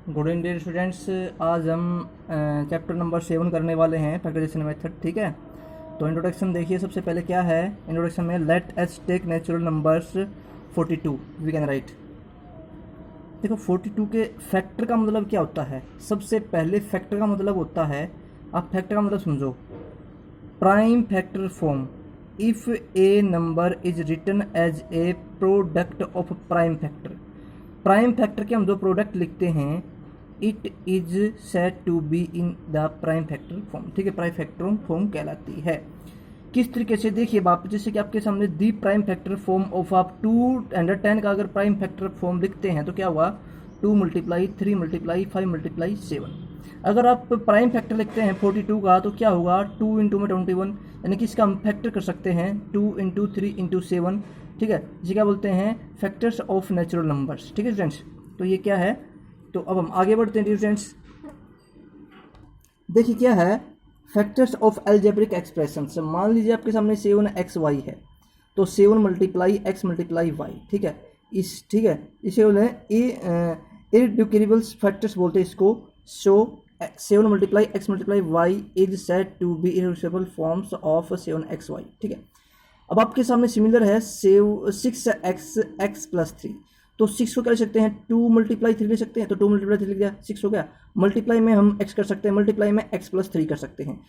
Good evening dear students. आज हम chapter number 7 करने वाले हैं, फैक्टराइजेशन मेथड। ठीक है, तो इंट्रोडक्शन देखिए। सबसे पहले क्या है इंट्रोडक्शन में, let's take natural numbers 42 we can write. देखो 42 के फैक्टर का मतलब क्या होता है। सबसे पहले फैक्टर का मतलब होता है, आप फैक्टर का मतलब समझो, prime factor form. If a number is written as a product of prime factor. Prime factor के हम जो प्रोडक्ट लिखते हैं, it is said to be in the prime factor form. ठीक है, प्राइम फैक्टर फॉर्म कहलाती है। किस तरीके से, देखिए बाप, जैसे कि आपके सामने दी प्राइम फैक्टर फॉर्म ऑफ आप 210 का अगर प्राइम फैक्टर फॉर्म लिखते हैं तो क्या हुआ, 2 मल्टीप्लाई 3 मल्टीप्लाई 5 मल्टीप्लाई 7। अगर आप प्राइम फैक्टर लिखते हैं 42 का तो क्या होगा, 2 इंटू में 21, यानी कि इसका हम फैक्टर कर सकते हैं 2 इंटू 3 इंटू 7। ठीक है, जिसे क्या बोलते हैं, फैक्टर्स ऑफ नेचुरल नंबर्स। ठीक है स्टूडेंट्स, तो ये क्या है। तो अब हम आगे बढ़ते हैं स्टूडेंट्स। देखिए क्या है, फैक्टर्स ऑफ एल्जेब्रिक एक्सप्रेशंस। मान लीजिए आपके सामने 7xy है, तो 7 मल्टीप्लाई x मल्टीप्लाई y। ठीक है, ठीक है, इसे बोलते हैं इररेड्यूसिबल फैक्टर्स बोलते हैं इसको। So 7 multiply x multiply y is said to be irreducible forms of 7xy। ठीक है, अब आपके सामने सिमिलर है 6x प्लस 3। तो 6 को क्या ले सकते हैं, 2 मल्टीप्लाई 3 ले सकते हैं, तो 2 मल्टीप्लाई 3 लिख दिया, 6 हो गया। मल्टीप्लाई में हम x कर सकते हैं, मल्टीप्लाई में x प्लस 3 कर सकते हैं।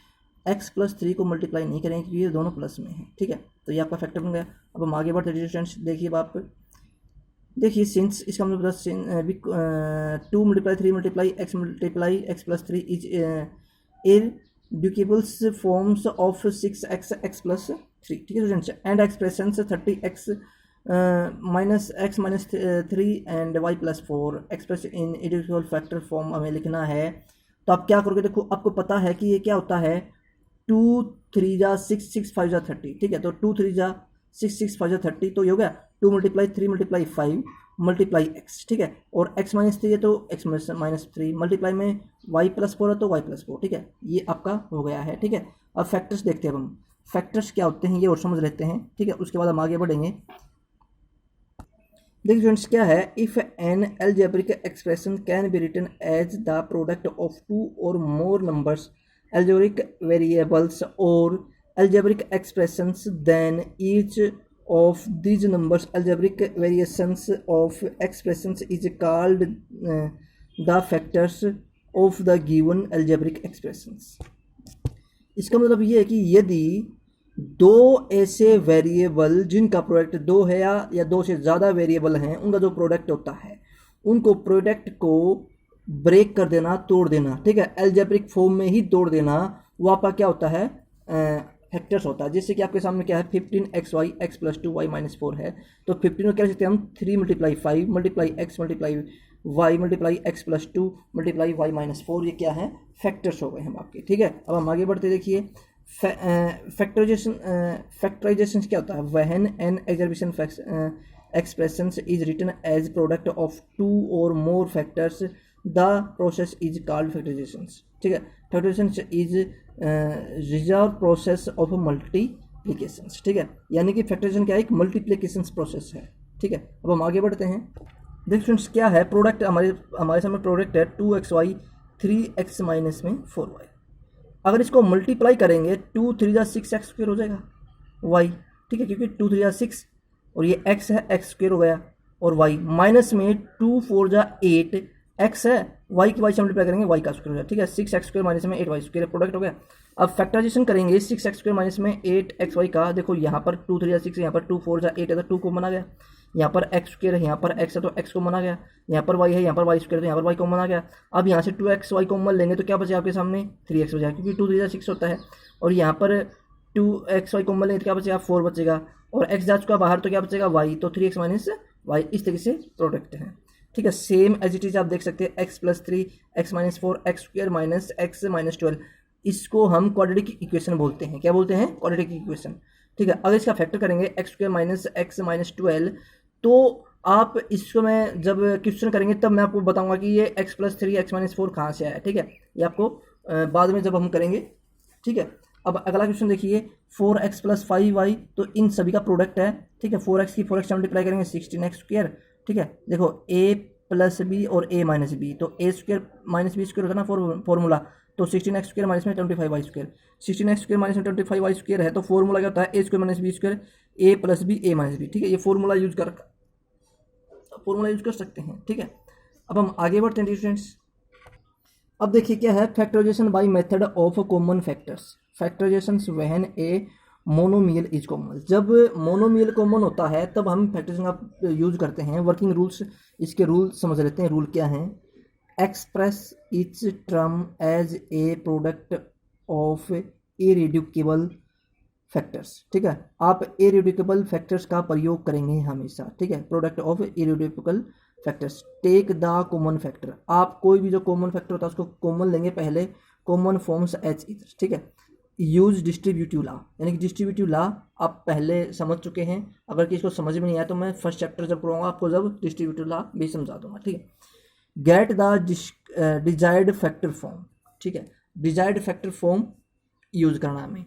x प्लस 3 को मल्टीप्लाई नहीं करेंगे क्योंकि ये दोनों प्लस में है। ठीक है, तो ये आपका फैक्टर बन गया। अब हम आगे बढ़ते हैं स्टूडेंट्स। देखिए आप, देखिए सिंस इसका मतलब plus 2 multiply 3 multiply x plus 3 is irreducible forms of 6x plus 3। ठीक है students, and expression 30x minus x minus 3 and y plus 4 express in irreducible factor form हमें लिखना है। तो आप क्या करोगे, देखो आपको पता है कि ये क्या होता है, 2 3 जा 6 6 5 जा 30। ठीक है, तो 2 3 जा 6 6 5 जा 30, तो ये हो गया 2 मल्टीप्लाई 3 मल्टीप्लाई 5 मल्टीप्लाई x। ठीक है, और x माइनस 3 है तो x माइनस 3 मल्टीप्लाई में y प्लस 4 है तो y प्लस 4। ठीक है, ये आपका हो गया है। ठीक है, अब फैक्टर्स देखते हैं। अब हम फैक्टर्स क्या होते हैं ये और समझ लेते हैं। ठीक है, उसके बाद हम आगे बढ़ेंगे। देखिए स्टूडेंट्स क्या है, if an algebraic expression can be written as the product of 2 और more numbers algebraic variables or algebraic expressions, then each of these numbers algebraic variations of expressions is called the factors of the given algebraic expressions। इसका मतलब ये है कि यदि दो ऐसे variable जिनका प्रोडक्ट 2 है या 2 से ज़्यादा वेरिएबल हैं, उनका जो प्रोडक्ट होता है, उनको प्रोडक्ट को ब्रेक कर देना, तोड़ देना। ठीक है, एल्जेब्रिक फॉर्म में ही तोड़ देना, वो आपका क्या होता है, फैक्टर्स होता है। जैसे कि आपके सामने क्या है, 15xy x plus 2y minus 4 है, तो 15 को क्या लिख सकते हैं हम, 3 multiply 5 multiply x multiply y multiply x plus 2 multiply y minus 4। ये क्या है, फैक्टर्स हो गए हम आपके। ठीक है, अब हम आगे बढ़ते, देखिए फैक्टराइजेशन क्या होता है, when an execution expression is written as product of 2 और more factors, the process is called factorisation. ठीक है, factorisation is reserve process of multiplication. ठीक है, यानी कि फैक्टराइजेशन क्या है, एक मल्टीप्लिकेशन प्रोसेस है। ठीक है, अब हम आगे बढ़ते हैं। देखिए स्टूडेंट्स क्या है, प्रोडक्ट हमारे सामने प्रोडक्ट है 2xy 3x माइनस में 4y। अगर इसको मल्टीप्लाई करेंगे 2 3 जा 6x स्क्वायर हो जाएगा y। ठीक है, क्योंकि 2 3 जा 6 और ये x है, x स्क्वायर हो गया, और y माइनस में 2 4 जा 8 x है, y की y से मल्टीप्लाई करेंगे y का स्क्वायर हो जाएगा। ठीक है, 6x स्क्वायर माइनस में 8y स्क्वायर प्रोडक्ट हो गया। अब फैक्टराइजेशन करेंगे 6x स्क्वायर माइनस में 8xy का। देखो यहाँ पर 2 3 जा 6 है, यहाँ पर 2 4 जा 8 है तो 2 कॉमन आ गया, यहाँ पर x स्क्वायर है, यहाँ पर x है तो x कॉमन आ गया, यहाँ पर y है, यहाँ पर y स्क्वायर है तो यहाँ पर y कॉमन आ गया। अब यहाँ से 2xy कॉमन लेंगे तो क्या बचेगा आपके सामने, 3x बचेगा, क्योंकि 2 3 जा 6 होता है। और यहाँ पर 2xy कॉमन लेंगे तो क्या बचेगा, 4 बचेगा, और x जा चुका बाहर तो क्या बचेगा, y, तो 3x माइनस y। इस तरीके से प्रोडक्ट है। ठीक है, सेम एज इट इज आप देख सकते हैं, x plus 3 x minus 4 x square minus x minus 12, इसको हम क्वाड्रेटिक इक्वेशन बोलते हैं। क्या बोलते हैं, क्वाड्रेटिक इक्वेशन। ठीक है, अगर इसका फैक्टर करेंगे x square minus x minus 12, तो आप इसको मैं जब क्वेश्चन करेंगे तब मैं आपको बताऊंगा कि ये x प्लस 3 x माइनस 4 कहाँ से आया। ठीक है, ये आपको बाद में जब हम करेंगे। ठीक है, अब अगला क्वेश्चन देखिए, 4x प्लस 5y, तो इन सभी का प्रोडक्ट है। ठीक है, 4x की 4x मल्टीप्लाई करेंगे 16x स्क्वायर। ठीक है, देखो a प्लस बी और ए माइनस बी, तो ए स्क्वायर माइनस बी स्क्वायर होता है ना फॉर्मूला, तो 16x स्क्वायर माइनस में 25y square, 16x square minus में 25y स्क्वायर है, तो फॉर्मूला क्या होता है ए स्क्वायर माइनस बी स्क्वायर ए प्लस बी ए माइनस बी। ठीक है, ये फॉर्मूला यूज कर सकते हैं। ठीक है, अब हम आगे बढ़ते हैं स्टूडेंट्स। अब देखिए क्या है, factorization by method of common factors. Factorization when a monomial is common, जब मोनोमियल कॉमन होता है तब हम फैक्टराइजेशन का यूज करते हैं। वर्किंग रूल्स, इसके रूल समझ लेते हैं। रूल क्या हैं, express each term as a product of irreducible factors. ठीक है, आप इरेड्यूकेबल फैक्टर्स का प्रयोग करेंगे हमेशा। ठीक है, product of irreducible factors. Take the common factor, आप कोई भी जो कॉमन फैक्टर होता है उसको कॉमन लेंगे पहले, कॉमन फॉर्म्स एच इधर। ठीक है, यूज डिस्ट्रीब्यूटिव लॉ, यानी कि डिस्ट्रीब्यूटिव लॉ आप पहले समझ चुके हैं। अगर किसी को समझ में नहीं आया तो मैं फर्स्ट चैप्टर जब पढ़ाऊंगा आपको जब डिस्ट्रीब्यूटिव लॉ भी समझा दूंगा। ठीक है, get the desired factor form. ठीक है, डिजायर्ड फैक्टर फॉर्म यूज करना हमें।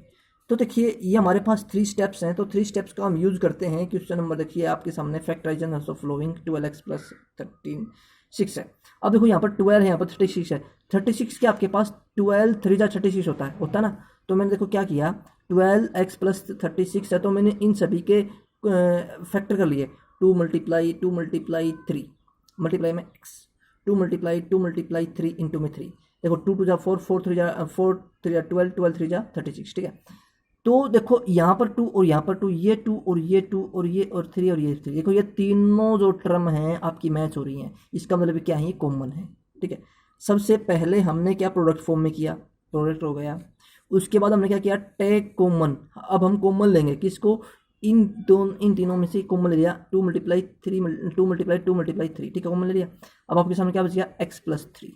तो देखिए ये हमारे पास 3 स्टेप्स हैं, तो 3 स्टेप्स का हम यूज करते हैं। क्वेश्चन नंबर देखिए आपके सामने, factorization of flowing 12x plus 36 है। अब देखो यहाँ पर 12 है, यहाँ पर 36 है। 36 के आपके पास 12 3 जा 36 होता है ना। तो मैंने देखो क्या किया, 12x प्लस 36 है, तो मैंने इन सभी के फैक्टर कर लिए। 2 मल्टीप्लाई 3 मल्टीप्लाई में x, 2 मल्टीप्लाई 3 इंटू में 3। देखो 2 2 जा 4, 4 3 जा 12, 12 3 जा 36। ठीक है, तो देखो यहाँ पर 2 और यहाँ पर 2, ये 2 और ये 2 और ये और 3 और ये 3, देखो ये तीनों जो टर्म हैं आपकी मैच हो रही हैं। इसका मतलब क्या है, ये कॉमन है। ठीक है, सबसे पहले हमने क्या प्रोडक्ट फॉर्म में किया, प्रोडक्ट हो गया। उसके बाद हमने क्या किया, टेक कॉमन। अब हम कॉमन लेंगे किसको, इन तीनों में से कॉमन ले लिया। 2 मल्टीप्लाई 3। ठीक है, कॉमन ले लिया। अब आपके सामने क्या बच गया, x प्लस 3।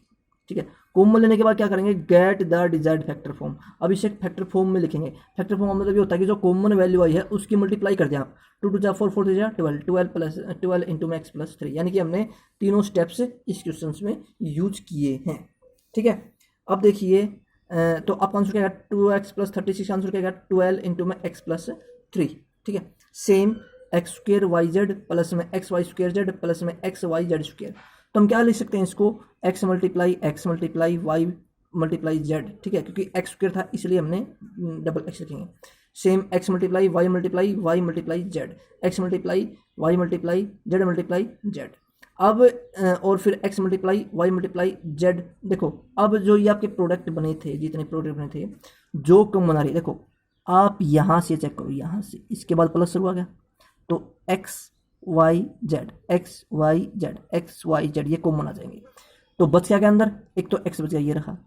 ठीक है, कॉमन लेने के बाद क्या करेंगे, get the desired factor form. अब इसे फैक्टर फॉर्म में लिखेंगे। फैक्टर फॉर्म मतलब ये होता है कि जो कॉमन वैल्यू आई है उसकी मल्टीप्लाई कर दें आप। 2 2 जा 4, 4 3 जा 12, 12 प्लस 12 इंटू में x प्लस 3, यानी कि हमने तीनों स्टेप्स इस क्वेश्चन में यूज किए हैं। ठीक है, अब देखिए तो आपका आंसर क्या है, 2x प्लस 36 आंसर क्या है, 12 इंटू में x प्लस 3। ठीक है, same X square Y Z plus में x Y square Z plus में एक्स वाई जेड स्क्र। तो हम क्या लिख सकते हैं इसको, x multiply Y multiply Z. ठीक है, क्योंकि एक्स स्क्र था इसलिए हमने डबल एक्स लिखेंगे। Same X multiply Y multiply Z, X multiply Y multiply Z. अब और फिर x multiply Y multiply Z. देखो अब जो ये आपके प्रोडक्ट बने थे, जितने प्रोडक्ट बने थे, जो कम बना रही, देखो आप यहाँ से चेक करो, यहाँ से इसके बाद प्लस शुरू आ गया, तो x y z ये कॉमन आ जाएंगे। तो बच क्या अंदर, एक तो x बच गया, ये रहा,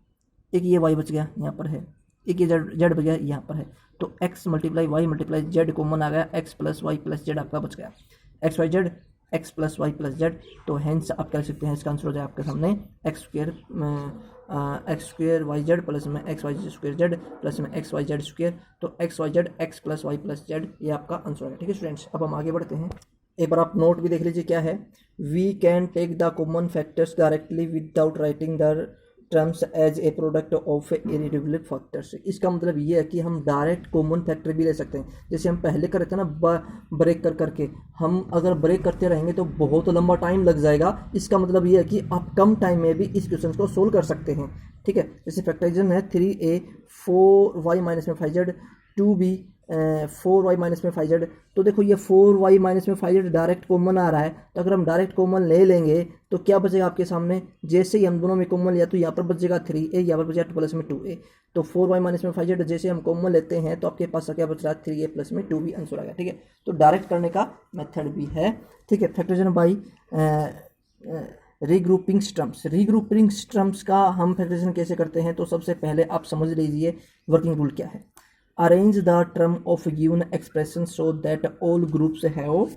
एक ये y बच गया यहाँ पर है, एक ये z बच गया यहाँ पर है। तो x multiply Y multiply z common आ गया, x plus y plus z आपका बच गया, x plus y plus z. तो हेंस आप कह सकते हैं इसका आंसर हो जाए आपके सामने x square Y Z plus में x Y square Z plus में एक्स वाई जेड स्क्र। तो x Y z x plus y plus z ये आपका आंसर है। ठीक है स्टूडेंट्स, अब हम आगे बढ़ते हैं। एक बार आप नोट भी देख लीजिए क्या है, we can take the common factors directly without writing the terms as a product of irreducible factors. इसका मतलब ये है कि हम डायरेक्ट कॉमन फैक्टर भी ले सकते हैं, जैसे हम पहले कर रहे थे ना ब्रेक करके। हम अगर ब्रेक करते रहेंगे तो बहुत लंबा टाइम लग जाएगा। इसका मतलब ये है कि आप कम टाइम में भी इस क्वेश्चन को सोल्व कर सकते हैं। ठीक है, जैसे फैक्टराइजेशन है 3a 4y माइनस में 5z 2b 4y माइनस में 5z। तो देखो ये 4y माइनस में 5z डायरेक्ट कॉमन आ रहा है, तो अगर हम डायरेक्ट कॉमन ले लेंगे तो क्या बचेगा आपके सामने, जैसे ही हम दोनों में कॉमन लिया तो यहाँ पर बचेगा 3a, यहाँ पर बचेगा 2 प्लस में 2a। तो 4y माइनस में 5z जैसे हम कॉमन लेते हैं तो आपके पास क्या बच रहा है, 3a प्लस में 2b आंसर आ गया। ठीक है, तो डायरेक्ट करने का मेथड भी है। ठीक है, फैक्टराइजेशन बाई रीग्रुपिंग स्टर्म्स का हम फैक्टराइजेशन कैसे करते हैं, तो सबसे पहले आप समझ लीजिए वर्किंग रूल क्या है। Arrange the term of given expression so that all groups have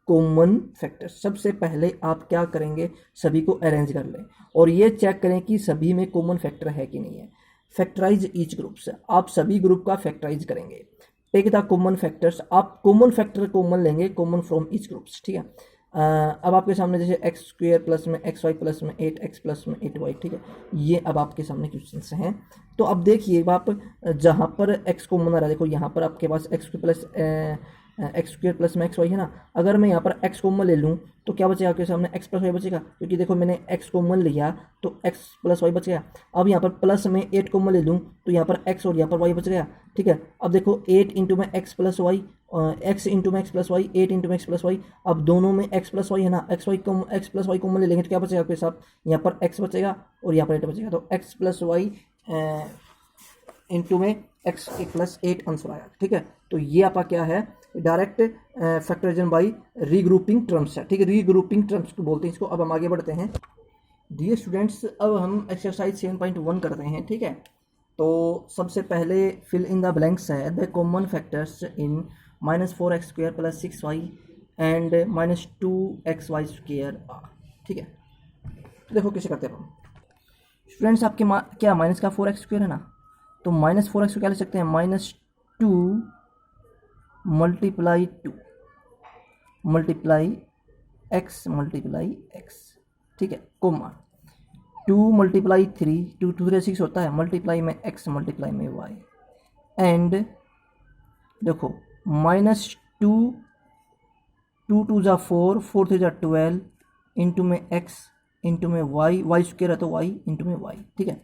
common factors. सबसे पहले आप क्या करेंगे, सभी को अरेंज कर लें और ये चेक करें कि सभी में कॉमन फैक्टर है कि नहीं है। फैक्टराइज ईच ग्रुप्स, आप सभी ग्रुप का फैक्टराइज करेंगे। टेक द कॉमन फैक्टर्स, आप कॉमन फैक्टर कॉमन लेंगे, कॉमन फ्रॉम ईच ग्रुप्स। ठीक है, अब आपके सामने जैसे एक्स स्क्र प्लस में एक्स वाई प्लस में 8x प्लस में 8y। ठीक है, ये अब आपके सामने क्वेश्चन हैं। तो अब देखिए आप जहाँ पर x कॉमन आ रहा है, देखो यहाँ पर आपके पास x plus x square plus में एक्स वाई है ना। अगर मैं यहाँ पर एक्स कॉमन ले लूँ तो क्या बचेगा आपके सामने, एक्स प्लस वाई बचेगा, क्योंकि देखो मैंने एक्स कॉमन लिया तो एक्स प्लस वाई बच गया। अब यहाँ पर प्लस में 8 कॉमन ले लूँ तो यहाँ पर एक्स और यहाँ पर वाई बच गया, ठीक है। अब देखो 8 इंटू में x plus y, x into में एक्स प्लस वाई, 8 इंटू में एक्स प्लस वाई। अब दोनों में एक्स प्लस वाई है ना, एक्स प्लस वाई कॉमन ले लेंगे तो क्या बचेगा आपके साथ, यहाँ पर एक्स बचेगा और यहाँ पर 8 बचेगा। तो एक्स प्लस वाई इंटू में एक्स प्लस 8 आंसर आया, ठीक है। तो ये आपका क्या है, direct factorization by regrouping terms है, ठीक है, रीग्रुपिंग टर्म्स को बोलते हैं इसको। अब हम आगे बढ़ते हैं डियर स्टूडेंट्स, अब हम एक्सरसाइज 7.1 करते हैं, ठीक है। तो सबसे पहले फिल इन द ब्लैंक्स है the common factors in -4x² + 6y and -2xy square, ठीक है। तो देखो कैसे करते हैं हम स्टूडेंट्स, आपके क्या माइनस का 4x² है ना, तो -4x को क्या लिख सकते हैं, -2 multiply 2 multiply x multiply x, ठीक है, कोमा 2 मल्टीप्लाई 3, 2 2 3 6 होता है, मल्टीप्लाई में x मल्टीप्लाई में y एंड देखो -2 2 2 जा 4 4 3 जा 12 इंटू में x इंटू में y स्क्वायर है तो y इंटू में y, ठीक है।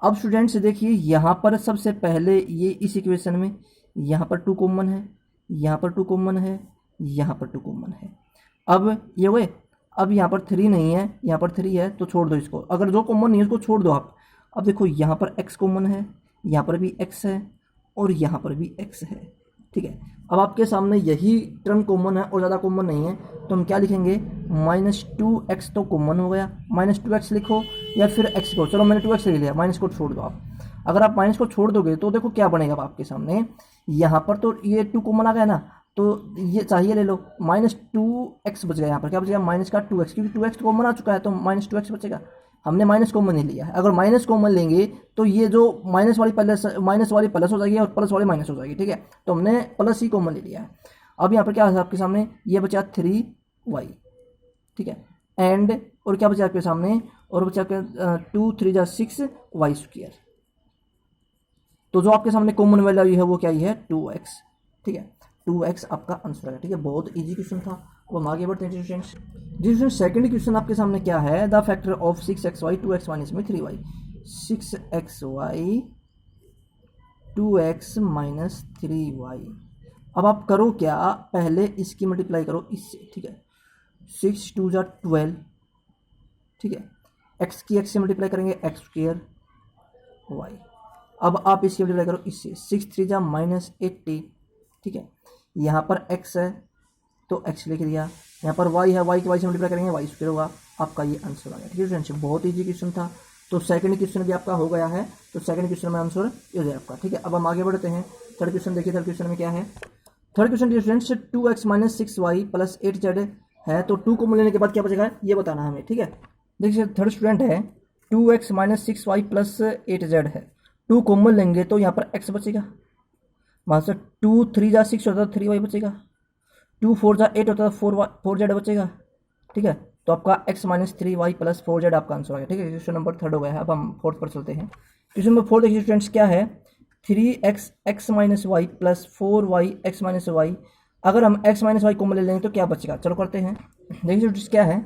अब स्टूडेंट्स देखिए यहाँ पर सबसे पहले ये इस इक्वेशन में यहाँ पर 2 कॉमन है, यहाँ पर 2 कॉमन है, यहाँ पर 2 कॉमन है। अब ये हुए, अब यहाँ पर 3 नहीं है, यहाँ पर 3 है तो छोड़ दो इसको, अगर जो कॉमन नहीं है उसको छोड़ दो आप। अब देखो यहाँ पर x कॉमन है, यहाँ पर भी x है और यहाँ पर भी x है, ठीक है। अब आपके सामने यही टर्म कॉमन है और ज़्यादा कॉमन नहीं है, तो हम क्या लिखेंगे, -2x तो कॉमन हो गया, -2x लिखो या फिर x को, चलो मैंने 2x ले लिया, माइनस को छोड़ दो आप। अगर आप माइनस को छोड़ दोगे तो देखो क्या बनेगा आपके सामने, यहाँ पर तो ये 2 कॉमन आ गया ना, तो ये चाहिए ले लो, -2x बच गया, यहाँ पर क्या बचेगा, माइनस का 2x, क्योंकि 2x तो कॉमन आ चुका है तो -2x बचेगा। हमने माइनस कॉमन नहीं लिया है, अगर माइनस कॉमन लेंगे तो ये जो माइनस वाली प्लस हो जाएगी और प्लस वाली माइनस हो जाएगी, ठीक है। तो हमने प्लस ही कॉमन ले लिया है। अब यहाँ पर क्या है आपके सामने, ये बचा 3y, ठीक है, एंड और क्या बचा आपके सामने, और बचा 2 3 जा 6y स्क्वायर। तो जो आपके सामने कॉमन वैल्यू है वो क्या ही है, 2x, ठीक है, 2x आपका आंसर है, ठीक है। बहुत इजी क्वेश्चन था। अब हम आगे बढ़ते हैं स्टूडेंट्स। स्टूडेंट्स सेकंड क्वेश्चन आपके सामने क्या है, the factor of 6xy 2x - 3y, 6xy 2x - 3y। अब आप करो क्या, पहले इसकी मल्टीप्लाई करो इससे, ठीक है, 6 2 जा 12, ठीक है, x की x से मल्टीप्लाई करेंगे x स्क्वायर y। अब आप इसकी मल्टीप्लाई करो इससे, 6 3 जा -80, ठीक है, यहाँ पर x है तो x लिख दिया, यहाँ पर y है, y की y से मल्टीप्लाई करेंगे y स्क्वायर होगा, आपका ये आंसर आ गया, ठीक है फ्रेंड्स। बहुत ईजी क्वेश्चन था, तो सेकंड क्वेश्चन भी आपका हो गया है, तो सेकंड क्वेश्चन में आंसर ये हो जाए आपका, ठीक है। अब हम आगे बढ़ते हैं थर्ड क्वेश्चन। देखिए थर्ड क्वेश्चन में क्या है, third question friends 2x - 6y + 8z है, तो 2 को लेने के बाद क्या बचेगा ये बताना हमें, ठीक है। देखिए थर्ड स्टूडेंट है 2x - 6y + 8z है, 2 कॉमन लेंगे तो यहाँ पर x बचेगा, वहाँ से 2 3 जा 6 होता है 3y बचेगा, 2 4 जा 8 होता है 4z बचेगा, ठीक है। तो आपका x - 3y + 4z आपका आंसर आ गया, ठीक है। क्वेश्चन नंबर थर्ड हो गया है। अब हम फोर्थ पर चलते हैं। क्वेश्चन नंबर फोर्थ देखिए स्टूडेंट्स क्या है, 3x x - y + 4y x - y। अगर हम x - y कॉमन ले लेंगे तो क्या बचेगा, चलो करते हैं। देखिए स्टूडेंट्स क्या है,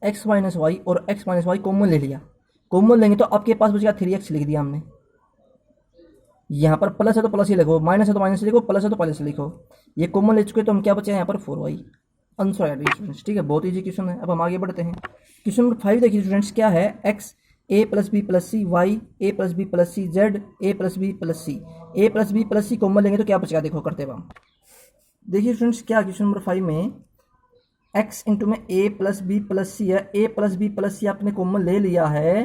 x - y और x - y कॉमन ले लिया, कॉमन लेंगे तो आपके पास बचेगा 3x लिख दिया हमने, यहाँ पर प्लस है तो प्लस ही लिखो, माइनस है तो माइनस लिखो, प्लस है तो प्लस लिखो, ये कॉमन ले चुके तो हम क्या बचे हैं यहाँ पर 4y आंसर है स्टूडेंट्स, ठीक है। बहुत ईजी क्वेश्चन है। अब हम आगे बढ़ते हैं। क्वेश्चन नंबर 5 देखिए स्टूडेंट्स क्या है, x a + b + c y a + b + c z a + b + c, a + b + c common लेंगे तो क्या बचेगा, देखो करते हैं हम। देखिए स्टूडेंट्स क्या क्वेश्चन नंबर 5 में x इंटू में a + b + c है, a + b + c आपने कॉमन ले लिया है,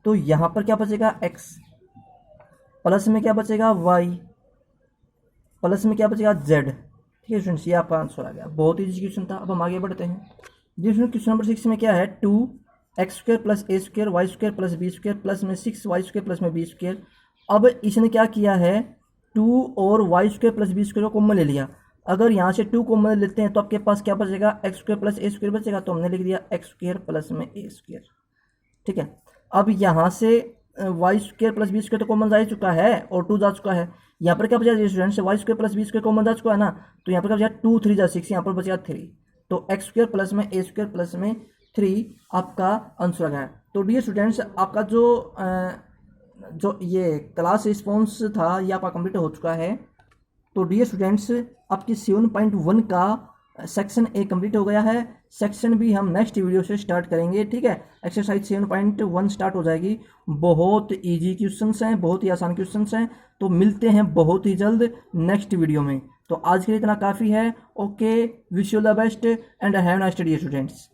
तो यहाँ पर क्या बचेगा x, प्लस में क्या बचेगा y, प्लस में क्या बचेगा z, ठीक है स्टूडेंट्स, ये आपका आंसर आ गया। बहुत ईजी क्वेश्चन था। अब हम आगे बढ़ते हैं। जी क्वेश्चन नंबर 6 में क्या है, 2x² + a² y² + b² plus में 6y² प्लस में b²। अब इसने क्या किया है, 2 और y² + b² को कॉमन ले लिया। अगर यहाँ से 2 कॉमन लेते हैं तो आपके पास क्या बचेगा, x² + a² बचेगा, तो हमने लिख दिया x² प्लस में a², ठीक है। अब यहाँ से y² + b² तो कॉमन जा ही चुका है और 2 जा चुका है, यहाँ पर क्या बचा students, y square plus b square common जा चुका है ना, तो यहाँ पर क्या बचा 2 3 जा 6, यहाँ पर बचा 3, तो एक्स स्क्वायर प्लस में ए स्क्वायर प्लस में 3 आपका आंसर आ गया। तो डियर स्टूडेंट्स आपका जो ये क्लास रिस्पॉन्स था ये आपका कंप्लीट हो चुका है। तो डियर स्टूडेंट्स आपकी 7.1 का सेक्शन ए कंप्लीट हो गया है, सेक्शन बी हम नेक्स्ट वीडियो से स्टार्ट करेंगे, ठीक है। एक्सरसाइज 7.1 स्टार्ट हो जाएगी। बहुत इजी क्वेश्चंस हैं, बहुत ही आसान क्वेश्चंस हैं। तो मिलते हैं बहुत ही जल्द नेक्स्ट वीडियो में। तो आज के लिए इतना काफ़ी है। Okay, wish you the best and have nice day dear students.